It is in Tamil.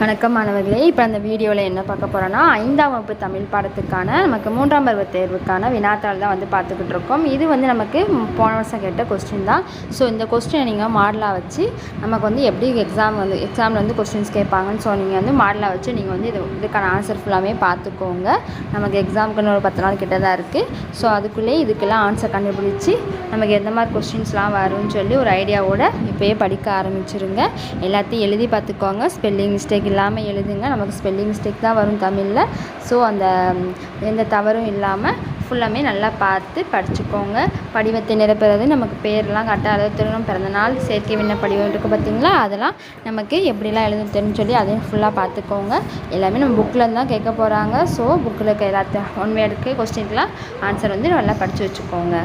வணக்கம் மாணவர்களே. இப்போ அந்த வீடியோவில் என்ன பார்க்க போகிறோன்னா 5ஆம் வகுப்பு தமிழ் பாடத்துக்கான நமக்கு 3ஆம் பருவ தேர்வுக்கான வினாத்தாள் தான் பார்த்துக்கிட்டு இருக்கோம். இது நமக்கு போன வருஷம் கேட்ட கொஸ்டின் தான். ஸோ இந்த கொஸ்டினை நீங்கள் மாடலாக வச்சு நமக்கு எப்படி எக்ஸாமில் கொஸ்டின்ஸ் கேட்பாங்கன்னு நீங்கள் மாடலாக வச்சு நீங்கள் இதுக்கான ஆன்சர் ஃபுல்லாமே பார்த்துக்கோங்க. நமக்கு எக்ஸாமுக்குன்னு ஒரு 10 நாள் கிட்ட தான் இருக்குது. ஸோ அதுக்குள்ளே இதுக்கெல்லாம் ஆன்சர் கண்டுபிடிச்சி நமக்கு எந்த மாதிரி கொஸ்டின்ஸ்லாம் வரும்னு சொல்லி ஒரு ஐடியாவோடு இப்போயே படிக்க ஆரம்பிச்சிருங்க. எல்லாத்தையும் எழுதி பார்த்துக்கோங்க. ஸ்பெல்லிங் மிஸ்டேக் இல்லாமல் எழுதுங்க. நமக்கு ஸ்பெல்லிங் மிஸ்டேக் தான் வரும் தமிழில். ஸோ அந்த எந்த தவறும் இல்லாமல் ஃபுல்லாமே நல்லா பார்த்து படிச்சுக்கோங்க. படிவத்தை நிரப்புறது நமக்கு பேர்லாம் கரெக்டாக அதாவது திருமணம், பிறந்தநாள், செயற்கை விண்ண படிவம் இருக்குது பார்த்தீங்களா, அதெல்லாம் நமக்கு எப்படிலாம் எழுத தெரியும்னு சொல்லி அதையும் ஃபுல்லாக பார்த்துக்கோங்க. எல்லாமே நம்ம புக்கில் தான் கேட்க போகிறாங்க. ஸோ புக்கில் இருக்க எல்லாத்தையும் ஒன் வேர்டுக்கு கொஸ்டின்க்கெலாம் ஆன்சர் நல்லா படித்து வச்சுக்கோங்க.